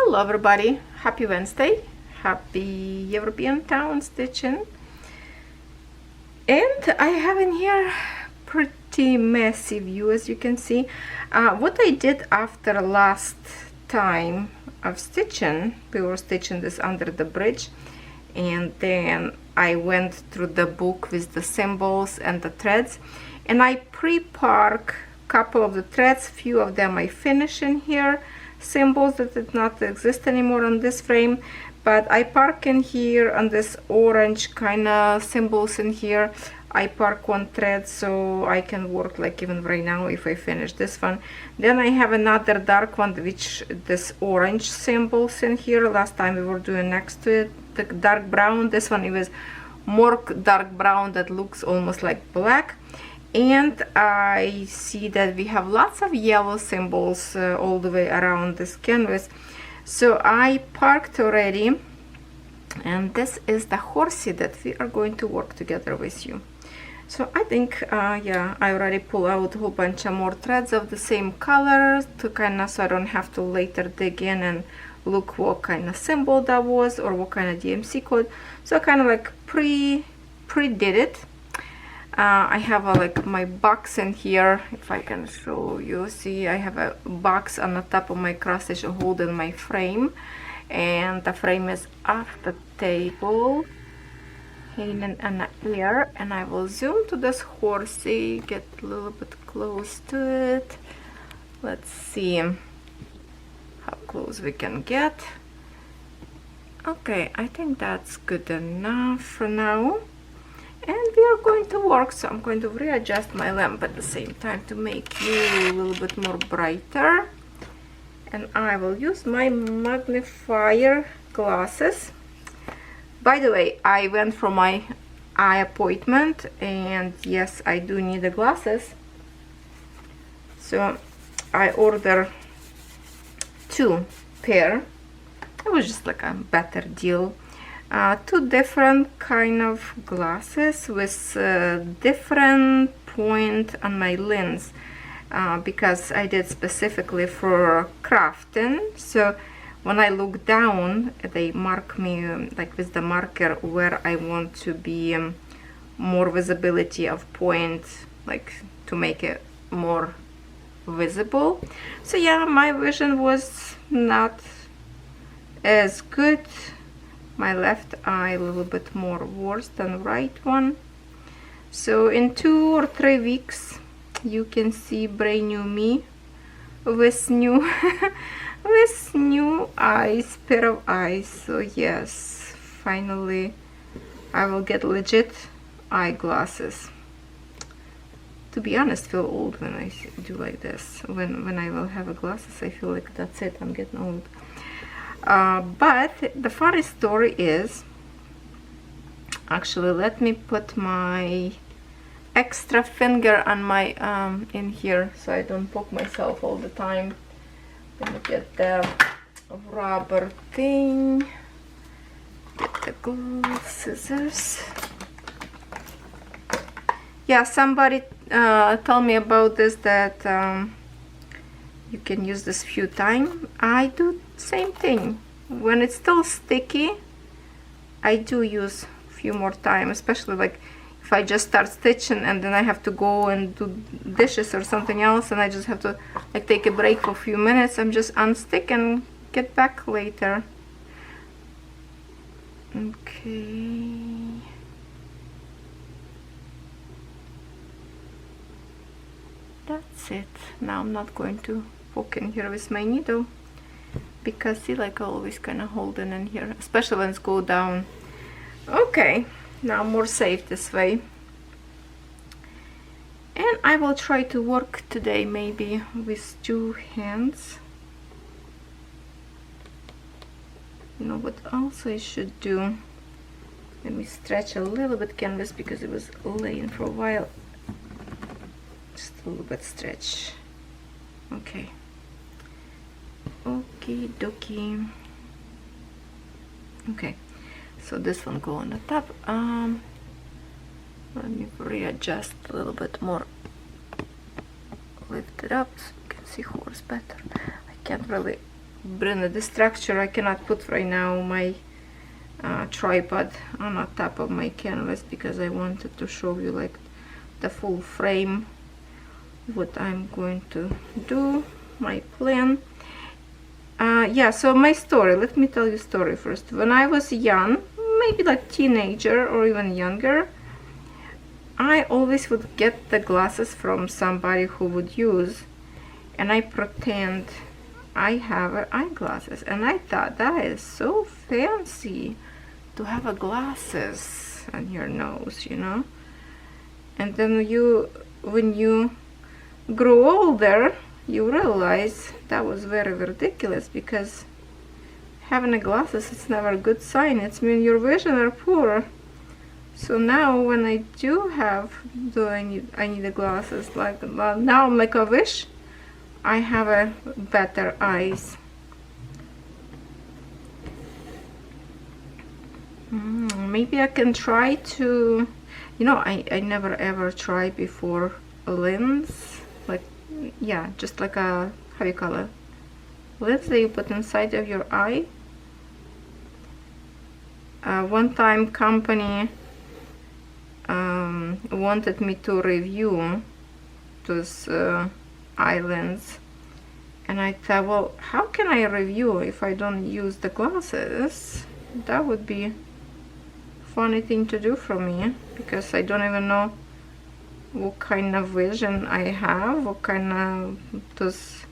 Hello everybody, happy Wednesday, happy European town stitching. And I have in here pretty messy view, as you can see. What I did after last time of stitching, we were stitching this under the bridge, and then I went through the book with the symbols and the threads, and I pre-park a couple of the threads. Few of them I finish in here, symbols that did not exist anymore on this frame, but I park in here on this orange kind of symbols in here. I park one thread so I can work like even right now if I finish this one. Then I have another dark one, which this orange symbols in here. Last time we were doing next to it the dark brown. This one it was more dark brown that looks almost like black. And I see that we have lots of yellow symbols all the way around this canvas. So I parked already, and this is the horsey that we are going to work together with you. So I think yeah, I already pull out a whole bunch of more threads of the same color to kind of, so I don't have to later dig in and look what kind of symbol that was or what kind of DMC code. So I kind of like pre-did it. I have like my box in here, if I can show you. See, I have a box on the top of my cross stitch holding my frame, and the frame is off the table, hanging on the air. And I will zoom to this horsey, get a little bit close to it. Let's see how close we can get. Okay, I think that's good enough for now. And we are going to work, so I'm going to readjust my lamp at the same time to make you a little bit more brighter. And I will use my magnifier glasses. By the way, I went for my eye appointment, and yes, I do need the glasses. So I ordered 2 pair. It was just like a better deal. 2 different kind of glasses with different point on my lens, because I did specifically for crafting. So when I look down, they mark me like with the marker where I want to be more visibility of point, like to make it more visible. So yeah, my vision was not as good. My left eye a little bit more worse than right one. So in 2 or 3 weeks you can see brand new me with new with new eyes, pair of eyes. So yes, finally I will get legit eyeglasses. To be honest, I feel old when I do like this. When I will have glasses, I feel like that's it, I'm getting old. But the funny story is, actually, let me put my extra finger on my in here so I don't poke myself all the time. Let me get the rubber thing, get the glue scissors. Yeah, somebody told me about this, that you can use this few times. I do same thing. When it's still sticky, I do use a few more times, especially like if I just start stitching and then I have to go and do dishes or something else, and I just have to like take a break for a few minutes. I'm just unstick and get back later. Okay. That's it. Now I'm not going to poke in here with my needle, because see, like I always kind of holding in here, especially when it's go down. Okay, now more safe this way. And I will try to work today maybe with 2 hands. You know what also I should do? Let me stretch a little bit canvas because it was laying for a while. Just a little bit stretch. Okay. Okie dokie. Okay, so this one go on the top. Let me readjust a little bit more. Lift it up so you can see horse better. I can't really bring the structure. I cannot put right now my tripod on top of my canvas because I wanted to show you like the full frame, what I'm going to do, my plan. Yeah, so my story, let me tell you a story first. When I was young, maybe like teenager or even younger, I always would get the glasses from somebody who would use, and I pretend I have eyeglasses, and I thought that is so fancy to have a glasses on your nose, you know. And then when you grow older, you realize that was very ridiculous, because having a glasses, it's never a good sign. It's mean your vision are poor. So now when I do have, I need the glasses, like now make a wish, I have a better eyes. Maybe I can try to, you know, I never ever tried before a lens, like, yeah, just like a, how you call it, lens that you put inside of your eye. One time company wanted me to review those eye lens, and I thought, well, how can I review if I don't use the glasses? That would be funny thing to do for me, because I don't even know what kind of vision I have, what kind of those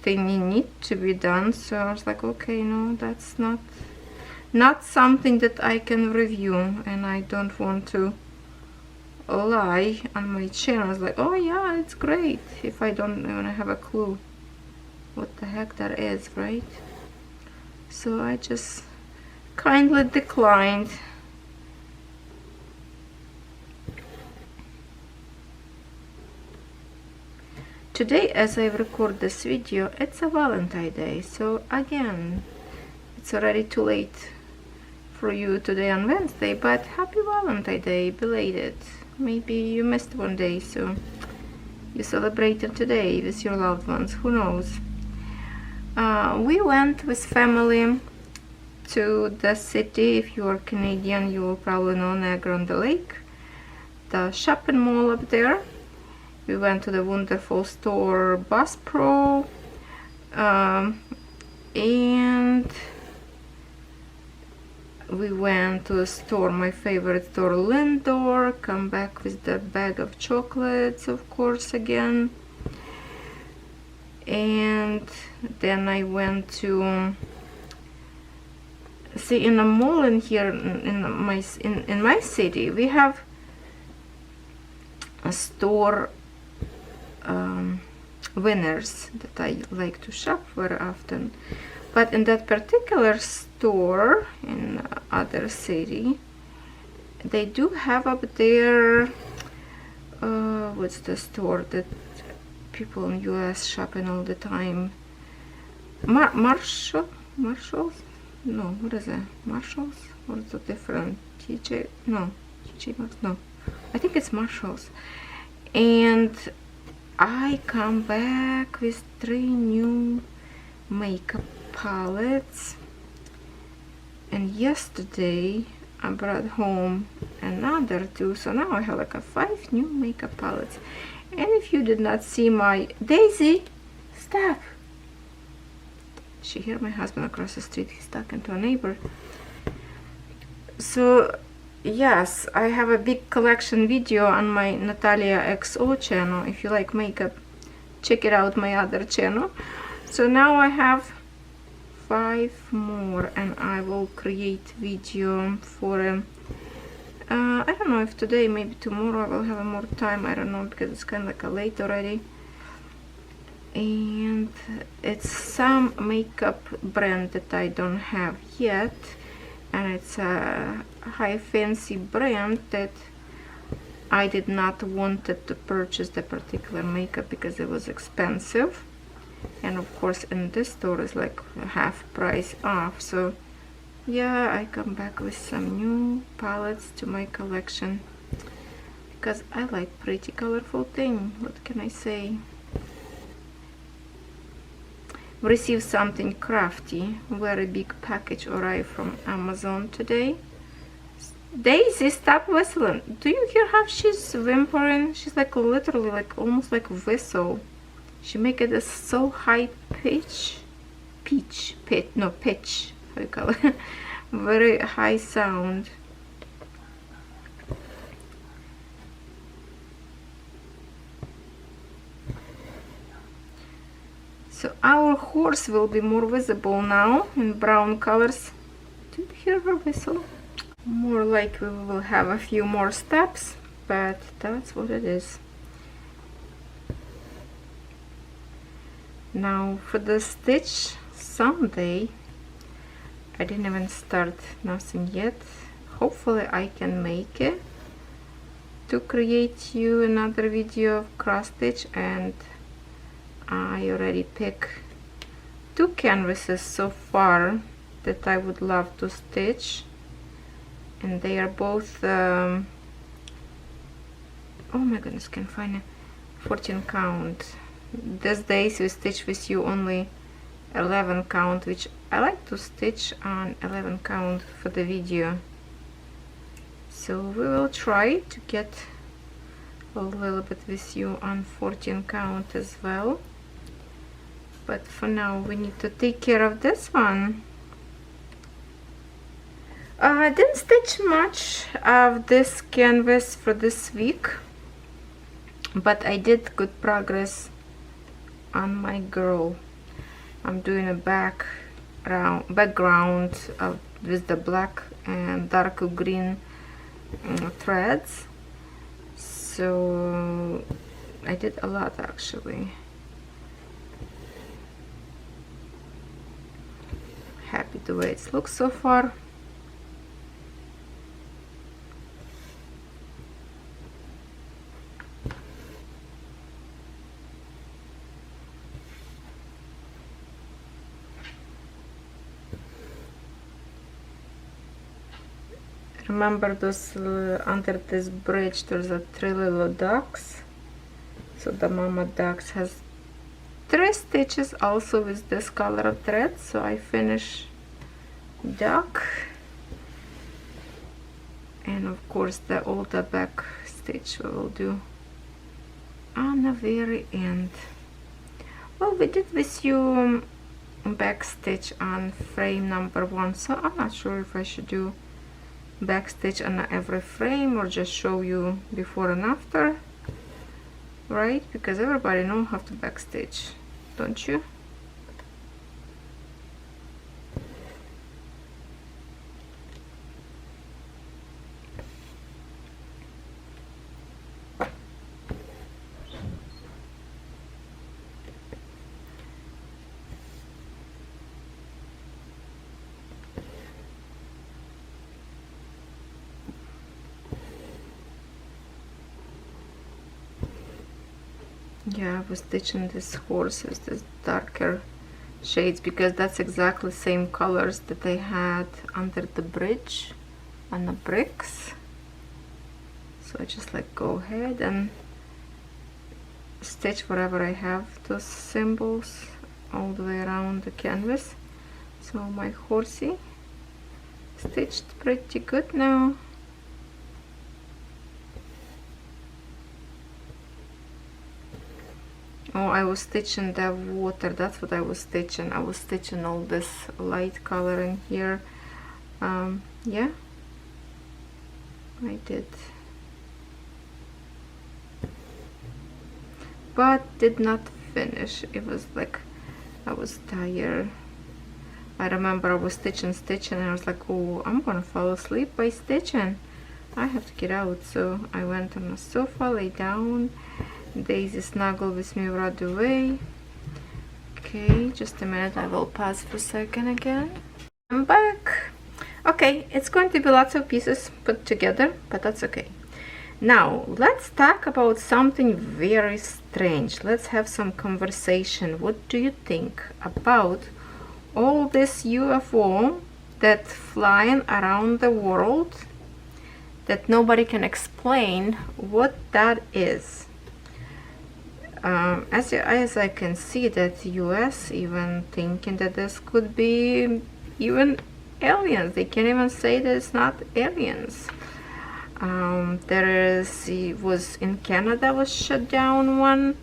thing need to be done. So I was like, okay, no, that's not something that I can review, and I don't want to lie on my channel. I was like, oh yeah, it's great, if I don't even have a clue what the heck that is, right? So I just kindly declined. Today, as I record this video, it's a Valentine Day, so again, it's already too late for you today on Wednesday, but happy Valentine Day, belated. Maybe you missed one day, so you celebrated today with your loved ones, who knows. We went with family to the city. If you are Canadian, you will probably know Niagara-on-the-Lake, the shopping mall up there. We went to the wonderful store Bass Pro, and we went to a store, my favorite store, Lindor. Come back with the bag of chocolates, of course, again. And then I went to see, in a mall in here in my city, we have a store, Winners, that I like to shop very often. But in that particular store in other city, they do have up there, what's the store that people in US shopping all the time? Marshalls? No, what is it? Marshalls? Or is it different? TJ? No, TJ Maxx? No, I think it's Marshalls. And I come back with 3 new makeup palettes, and yesterday I brought home another 2, so now I have like a 5 new makeup palettes. And if you did not see my Daisy, stop! She heard my husband across the street. He's talking to a neighbor. So yes, I have a big collection video on my Nataliyaxo channel. If you like makeup, check it out, my other channel. So now I have 5 more, and I will create video for I don't know if today, maybe tomorrow I will have more time. I don't know, because it's kind of like a late already. And it's some makeup brand that I don't have yet, and it's a high fancy brand that I did not wanted to purchase the particular makeup because it was expensive, and of course in this store is like half price off. So yeah, I come back with some new palettes to my collection because I like pretty colorful thing. What can I say? received something crafty. Very big package arrived from Amazon today. Daisy, stop whistling. Do you hear how she's whimpering? She's like literally like almost like whistle. She make it a so high pitch. Pitch. How you call it? Very high sound. So our horse will be more visible now in brown colors. Do you hear her whistle? More like we will have a few more steps, but that's what it is. Now for the stitch Sunday, I didn't even start nothing yet. Hopefully I can make it to create you another video of cross stitch, and I already picked 2 canvases so far that I would love to stitch, and they are both oh my goodness, can't find it, 14 count. These days we stitch with you only 11 count, which I like to stitch on 11 count for the video. So we will try to get a little bit with you on 14 count as well. But for now we need to take care of this one. I didn't stitch much of this canvas for this week, but I did good progress on my girl. I'm doing a background with the black and dark green threads. So I did a lot actually. Happy the way it looks so far. Remember those under this bridge there's a 3 little ducks, so the mama ducks has 3 stitches also with this color of thread. So I finish duck, and of course the older back stitch we will do on the very end. Well, we did with you back stitch on frame number 1, so I'm not sure if I should do back stitch on every frame or just show you before and after, right? Because everybody knows how to back stitch, don't you? Yeah, I was stitching this horse with this darker shades because that's exactly the same colors that I had under the bridge on the bricks. So I just like go ahead and stitch wherever I have those symbols all the way around the canvas. So my horsey stitched pretty good now. Oh, I was stitching the water, that's what I was stitching. I was stitching all this light color in here. Yeah, I did. But did not finish. It was like, I was tired. I remember I was stitching and I was like, oh, I'm gonna fall asleep by stitching. I have to get out. So I went on the sofa, lay down. Daisy snuggled with me right away. Okay, just a minute, I will pause for a second again. I'm back. Okay, it's going to be lots of pieces put together, but that's okay. Now, let's talk about something very strange. Let's have some conversation. What do you think about all this UFO that's flying around the world that nobody can explain what that is? as I can see that US even thinking that this could be even aliens. They can't even say that it's not aliens. It was in Canada was shut down one.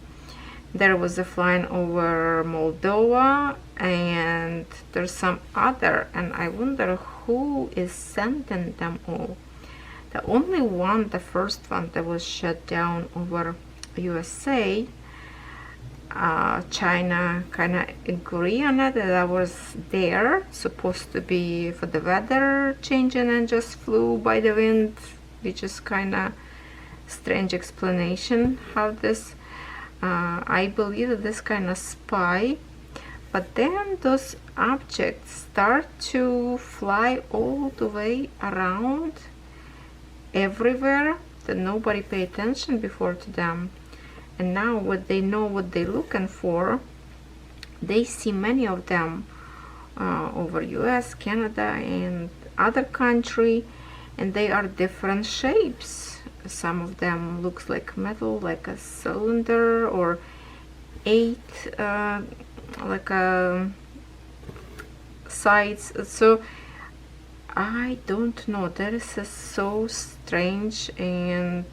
There was a flying over Moldova, and there's some other, and I wonder who is sending them all. The only one, the first one that was shut down over USA, China kind of agree on it, that I was there, supposed to be for the weather changing, and just flew by the wind, which is kind of strange explanation how this, I believe that this kind of spy. But then those objects start to fly all the way around everywhere, that nobody paid attention before to them. And now what they know what they're looking for, they see many of them over US, Canada, and other country, and they are different shapes. Some of them looks like metal, like a cylinder, or eight like a sides. So I don't know, that is so strange and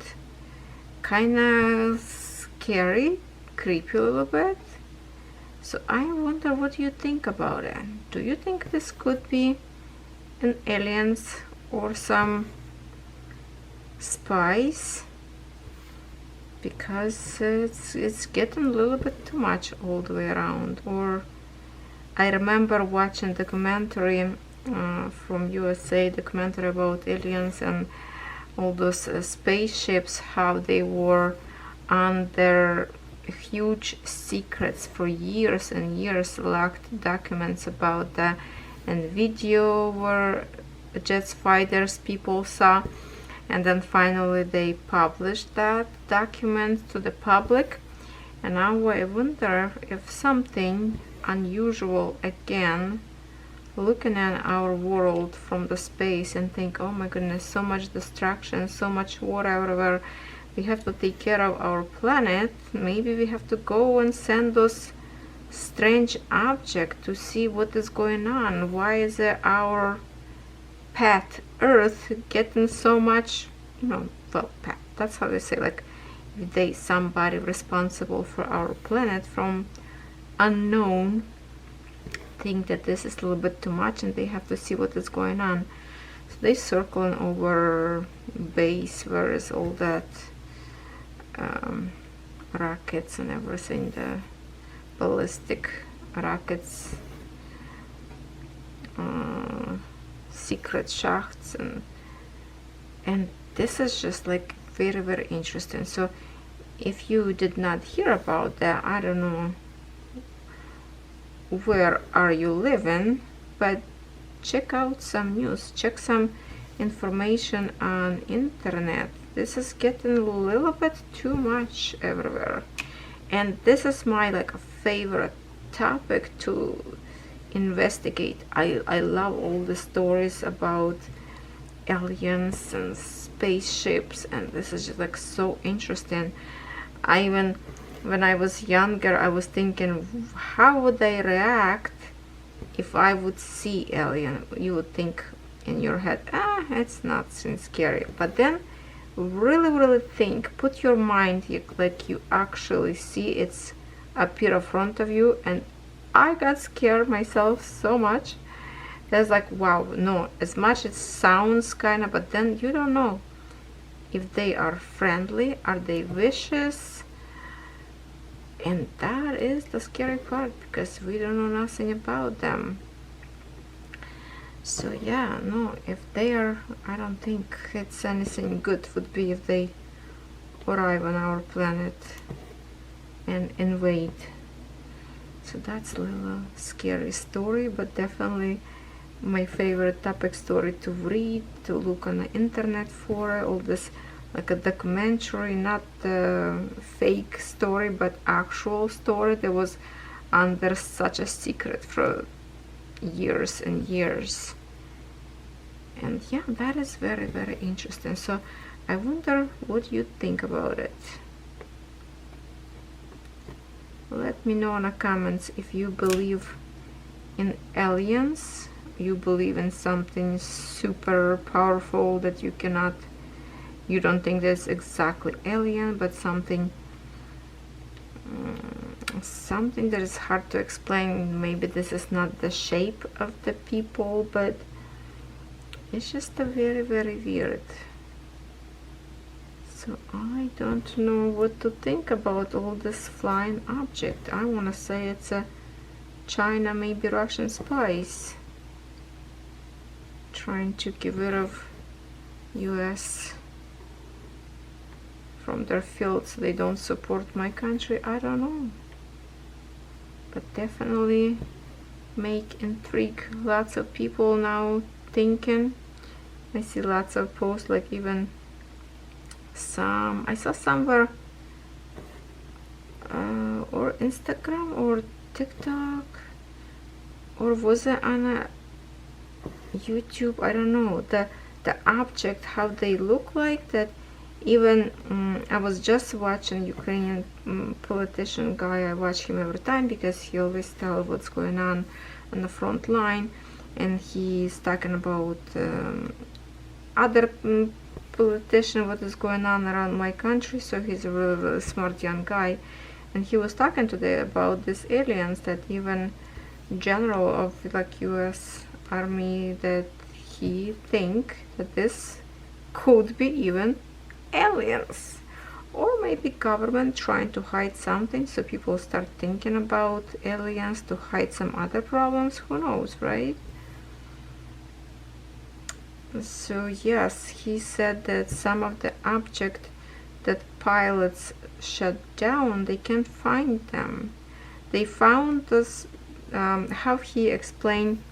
kind of scary, creepy a little bit. So I wonder, what do you think about it? Do you think this could be an aliens or some spies? Because it's getting a little bit too much all the way around. Or I remember watching documentary from USA, documentary about aliens and all those spaceships, how they were under huge secrets for years and years, locked documents about that, and video where jet fighters people saw, and then finally they published that document to the public. And now I wonder if something unusual again, looking at our world from the space and think, oh my goodness, so much destruction, so much war everywhere, we have to take care of our planet. Maybe we have to go and send those strange objects to see what is going on. Why is our pet Earth getting so much, well, pet, that's how they say, like if they somebody responsible for our planet from unknown think that this is a little bit too much, and they have to see what is going on. So they circling over base where is all that rockets and everything, the ballistic rockets, secret shafts, and this is just like very, very interesting. So if you did not hear about that, I don't know where are you living, but check out some news, check some information on internet. This is getting a little bit too much everywhere, and this is my like a favorite topic to investigate. I love all the stories about aliens and spaceships, and this is just like so interesting. I even, when I was younger, I was thinking, how would I react if I would see alien? You would think in your head, it's not so scary. But then really think, put your mind like you actually see it's appear in front of you, and I got scared myself so much. That's like, wow, no, as much it sounds kind of, but then you don't know if they are friendly, are they vicious? And that is the scary part, because we don't know nothing about them. So yeah, no, if they are, I don't think it's anything good would be if they arrive on our planet and invade. So that's a little scary story, but definitely my favorite topic story to read, to look on the internet for, all this like a documentary, not fake story, but actual story that was under such a secret for years and years. And yeah, that is very, very interesting. So I wonder what you think about it. Let me know in the comments if you believe in aliens, you believe in something super powerful that you cannot, you don't think that's exactly alien, but something something that is hard to explain. Maybe this is not the shape of the people, but it's just a very, very weird. So I don't know what to think about all this flying object. I want to say it's a China, maybe Russian spies trying to get rid of US from their fields. They don't support my country. I don't know, but definitely make intrigue. Lots of people now thinking. I see lots of posts, like even some I saw somewhere or Instagram or TikTok, or was it on a YouTube? I don't know, the object, how they look like that. Even I was just watching Ukrainian politician guy. I watch him every time because he always tells what's going on the front line, and he's talking about other politician, what is going on around my country. So he's a really, really smart young guy, and he was talking today about these aliens, that even general of like US Army, that he think that this could be even aliens, or maybe government trying to hide something, so people start thinking about aliens to hide some other problems. Who knows, right? So yes, he said that some of the object that pilots shut down, they can't find them. They found this, how he explained,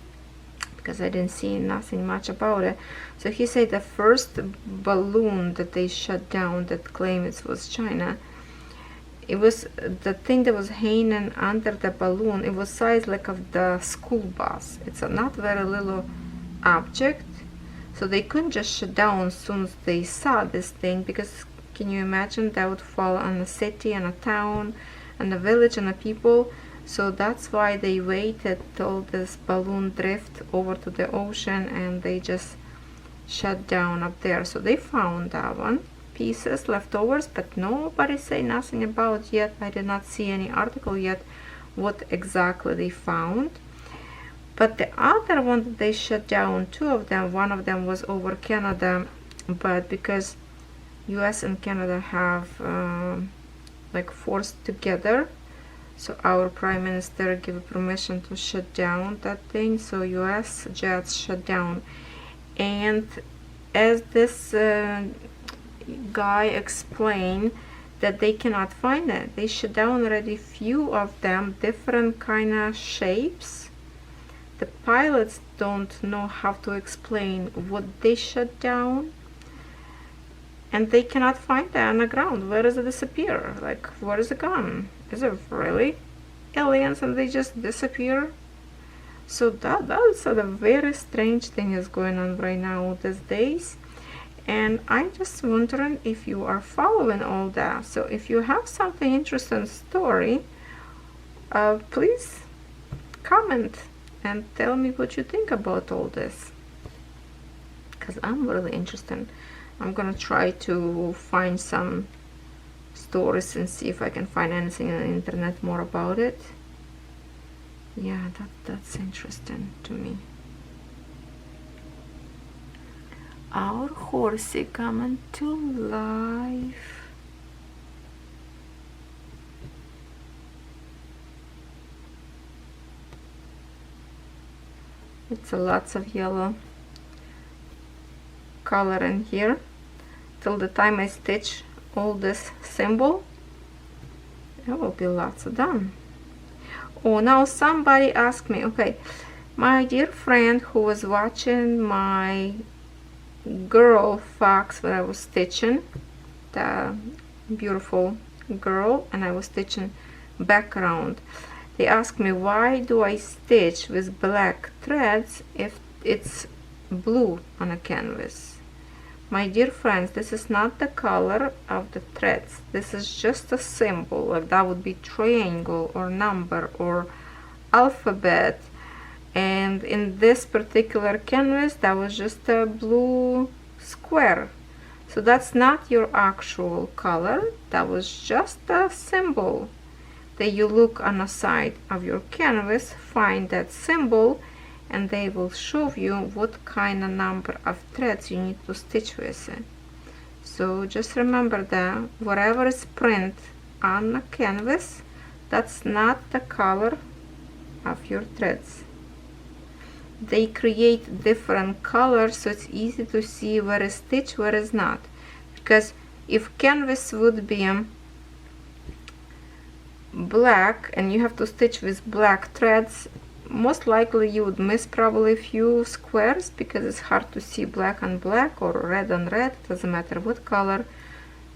because I didn't see nothing much about it. So he said the first balloon that they shut down, that claimed it was China, it was the thing that was hanging under the balloon. It was size like of the school bus. It's a not very little object. So they couldn't just shut down as soon as they saw this thing, because can you imagine that would fall on a city and a town and a village and a people. So that's why they waited till this balloon drift over to the ocean, and they just shut down up there. So they found that one, pieces, leftovers, but nobody say nothing about yet. I did not see any article yet what exactly they found. But the other one that they shut down, two of them, one of them was over Canada, but because US and Canada have like forced together, so our Prime Minister gave permission to shut down that thing, so US jets shut down. And as this guy explained, that they cannot find it. They shut down already few of them, different kind of shapes. The pilots don't know how to explain what they shut down, and they cannot find it on the ground. Where does it disappear? Like, where is it gone? Is it really aliens and they just disappear? So that's a very strange thing is going on right now these days, and I'm just wondering if you are following all that. So if you have something interesting story, please comment and tell me what you think about all this, because I'm really interested. I'm gonna try to find some stories and see if I can find anything on the internet more about it. Yeah, that's interesting to me. Our horsey coming to life. It's a lots of yellow color in here. Till the time I stitch all this symbol, there will be lots of done. Oh, now somebody asked me, okay, my dear friend who was watching my girl fox when I was stitching, the beautiful girl, and I was stitching background, they asked me, why do I stitch with black threads if it's blue on a canvas? My dear friends, this is not the color of the threads. This is just a symbol, like that would be triangle or number or alphabet. And in this particular canvas, that was just a blue square. So that's not your actual color. That was just a symbol. That you look on the side of your canvas, find that symbol, and they will show you what kind of number of threads you need to stitch with it. So just remember that whatever is print on the canvas, that's not the color of your threads. They create different colors, so it's easy to see where is stitch, where is not. Because if canvas would be black and you have to stitch with black threads, most likely you would miss probably a few squares because it's hard to see black on black or red on red, doesn't matter what color.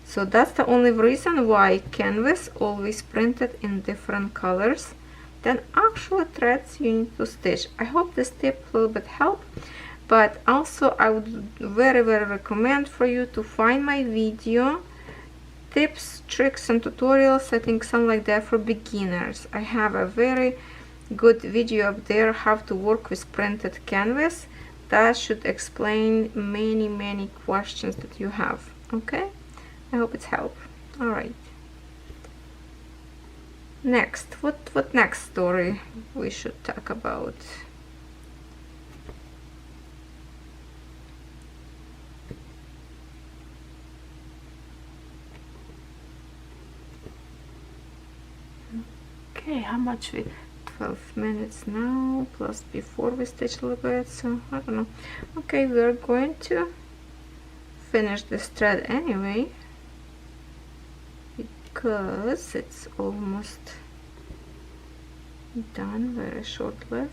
So that's the only reason why canvas always printed in different colors than actual threads you need to stitch. I hope this tip a little bit helped, but also I would very recommend for you to find my video tips, tricks and tutorials, I think something like that, for beginners. I have a very good video up there how to work with printed canvas that should explain many questions that you have. Okay, I hope it's helped. All right, next, what next story we should talk about? Okay, how much we 12 minutes now, plus before we stitch a little bit, so I don't know. Okay, we're going to finish this thread anyway because it's almost done, very short left.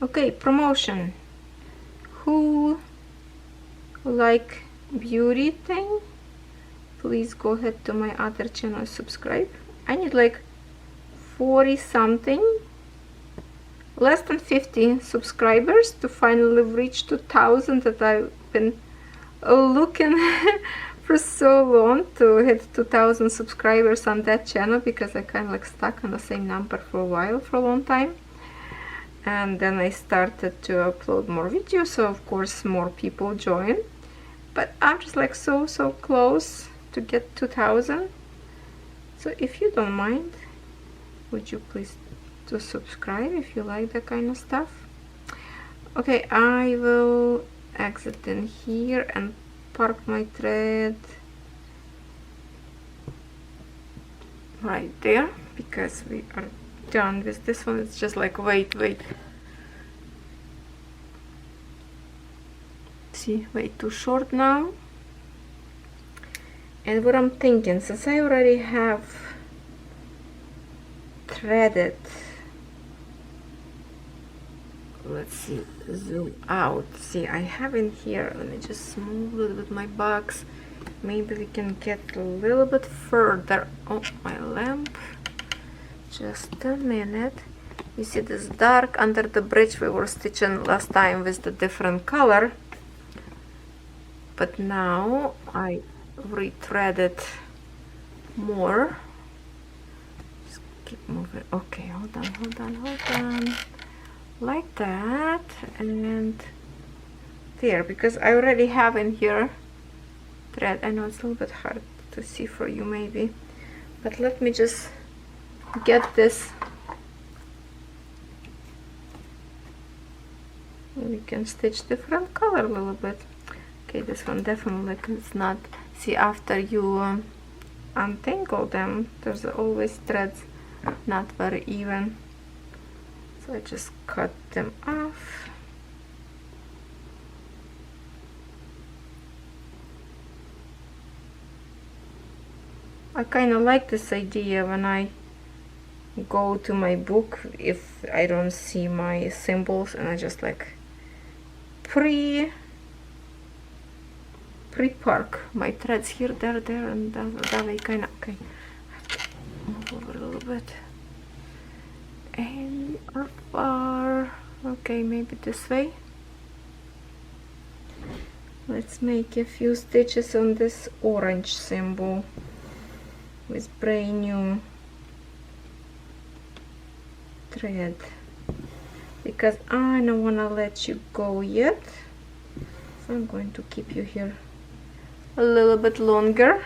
Okay, promotion. Who like beauty thing? Please go ahead to my other channel, subscribe. I need like 40 something, less than 50 subscribers to finally reach 2,000 that I've been looking for so long to hit 2,000 subscribers on that channel, because I kind of like stuck on the same number for a while, for a long time. And then I started to upload more videos, so of course more people join. But I'm just like so close to get 2,000. So if you don't mind, would you please to subscribe if you like that kind of stuff. Okay, I will exit in here and park my thread right there, because we are done with this one. It's just like wait, see, way too short now. And what I'm thinking, since I already have threaded, let's see, zoom out, see, I have in here, let me just move a little bit my box, maybe we can get a little bit further. Oh, my lamp, just a minute. You see this dark under the bridge we were stitching last time with the different color, but now I rethreaded more. Just keep moving. Okay, hold on, like that, and there, because I already have in here thread. I know it's a little bit hard to see for you maybe, but let me just get this. We can stitch different color a little bit. Okay, this one definitely, like, it's not, see, after you untangle them, there's always threads not very even, so I just cut them off. I kind of like this idea when I go to my book, if I don't see my symbols, and I just like pre-park my threads here, there, and that way, kind of. Okay, move over a little bit, and we are far. Okay, maybe this way. Let's make a few stitches on this orange symbol with brand new thread, because I don't want to let you go yet, so I'm going to keep you here a little bit longer.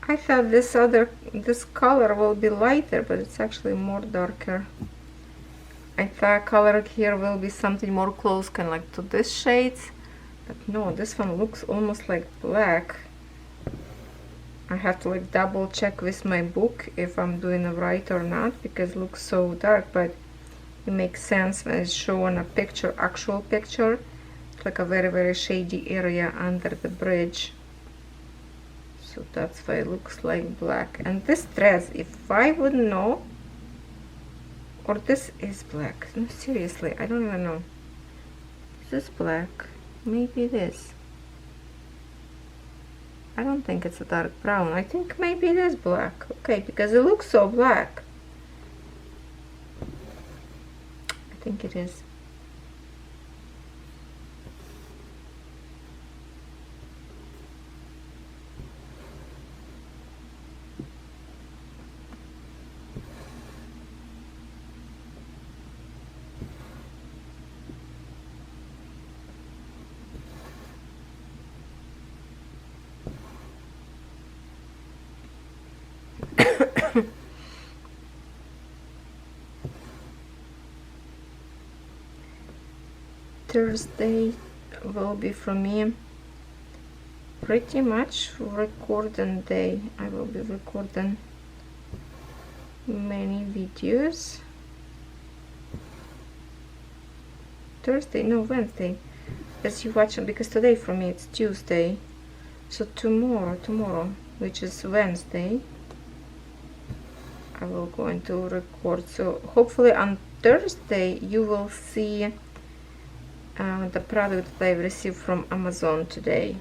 I thought this color will be lighter, but it's actually more darker. I thought color here will be something more close, kind of like to this shades, but no, this one looks almost like black. I have to like double check with my book if I'm doing it right or not, because it looks so dark, but it makes sense when it's shown a picture, actual picture. It's like a very shady area under the bridge. So that's why it looks like black. And this dress, if I would know, or this is black. No, seriously, I don't even know. Is this black? Maybe it is. I don't think it's a dark brown. I think maybe it is black. Okay, because it looks so black. I think it is. Thursday will be for me pretty much recording day. I will be recording many videos. Thursday, no, Wednesday, as you watch them, because today for me it's Tuesday. So tomorrow, which is Wednesday, I will go into record. So hopefully on Thursday you will see the product that I received from Amazon today.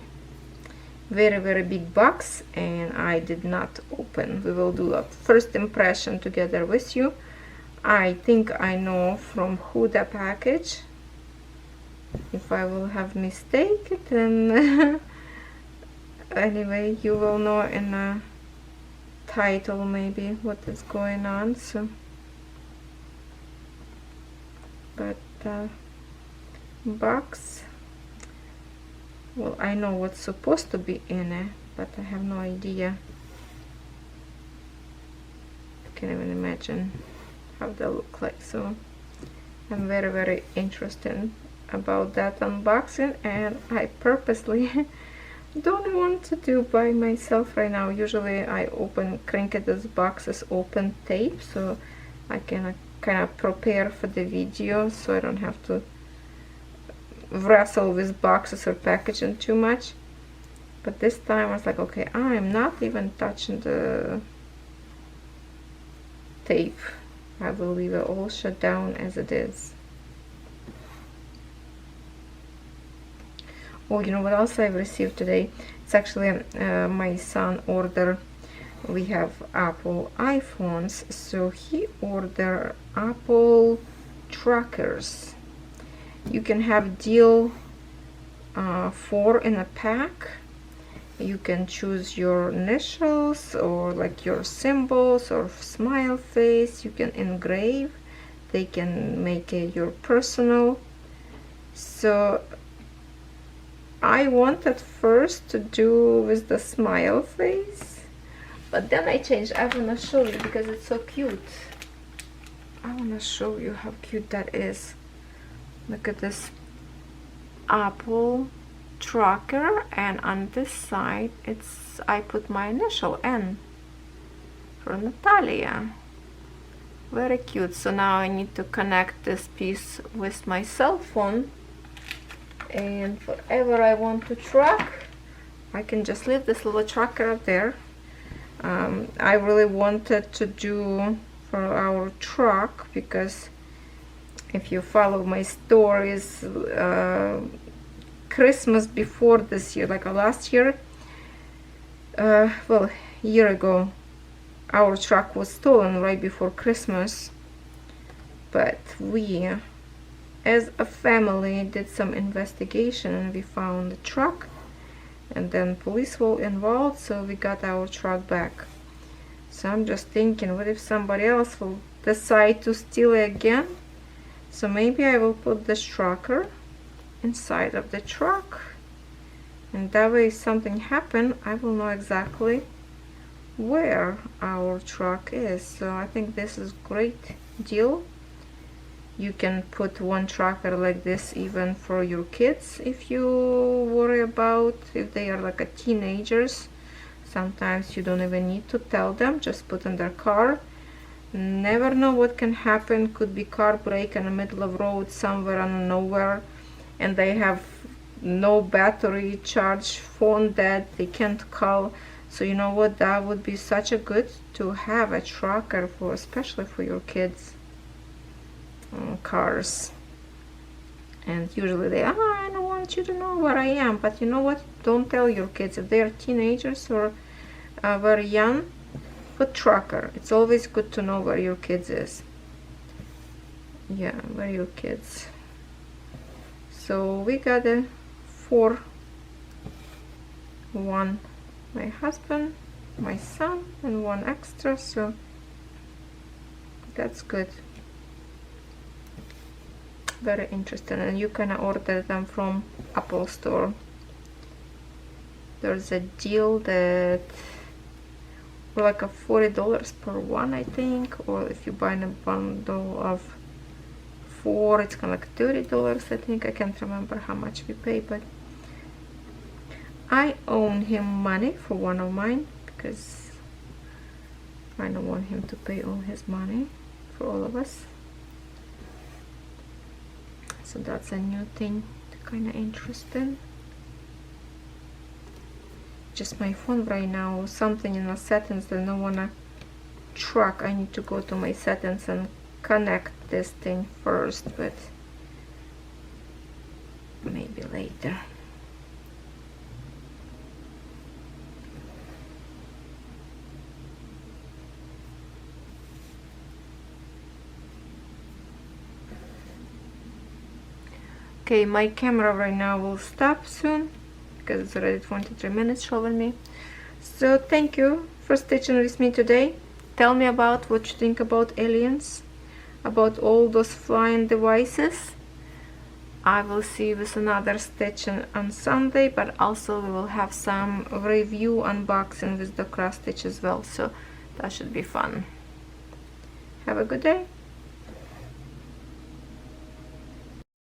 Very big box, and I did not open. We will do a first impression together with you. I think I know from who the package. If I will have mistake, then anyway, you will know in a title maybe what is going on. So, but box, well, I know what's supposed to be in it, but I have no idea. I can't even imagine how they look like. So I'm very interested about that unboxing, and I purposely don't want to do by myself right now. Usually I crank this boxes open tape, so I can kind of prepare for the video, so I don't have to wrestle with boxes or packaging too much. But this time I was like, okay, I'm not even touching the tape. I will leave it all shut down as it is. Oh, you know what else I've received today? It's actually my son ordered. We have Apple iPhones, so he ordered Apple trackers. You can have deal 4 in a pack. You can choose your initials or like your symbols or smile face. You can engrave. They can make it your personal. So I wanted first to do with the smile face, but then I changed. I want to show you because it's so cute. I want to show you how cute that is. Look at this apple tracker, and on this side I put my initial N for Natalia. Very cute. So now I need to connect this piece with my cell phone, and whatever I want to track, I can just leave this little tracker up there. I really wanted to do for our truck, because if you follow my stories, Christmas before this year, like last year, well, a year ago, our truck was stolen right before Christmas. But we, as a family, did some investigation and we found the truck, and then police were involved, so we got our truck back. So I'm just thinking, what if somebody else will decide to steal it again? So maybe I will put this tracker inside of the truck, and that way if something happens, I will know exactly where our truck is. So I think this is great deal. You can put one tracker like this even for your kids if you worry about if they are like a teenagers. Sometimes you don't even need to tell them, just put in their car. Never know what can happen. Could be car break in the middle of road somewhere on nowhere, and they have no battery charge, phone dead, they can't call. So you know what, that would be such a good to have a tracker for, especially for your kids cars. And usually they, I don't want you to know where I am. But you know what, don't tell your kids if they are teenagers or very young. Put tracker. It's always good to know where your kids is. Yeah, where your kids. So we got a 4, 1 my husband, my son, and 1 extra, so that's good. Very interesting. And you can order them from Apple Store. There's a deal that like a $40 per one, I think, or if you buy a bundle of 4, it's kind of like $30, I think. I can't remember how much we pay, but I owe him money for one of mine because I don't want him to pay all his money for all of us. So that's a new thing, kind of interesting. Just my phone right now, something in the settings that I don't want to track. I need to go to my settings and connect this thing first, but maybe later. Okay, my camera right now will stop soon because it's already 23 minutes showing me. So thank you for stitching with me today. Tell me about what you think about aliens, about all those flying devices. I will see you with another stitching on Sunday, but also we will have some review unboxing with the cross stitch as well, so that should be fun. Have a good day.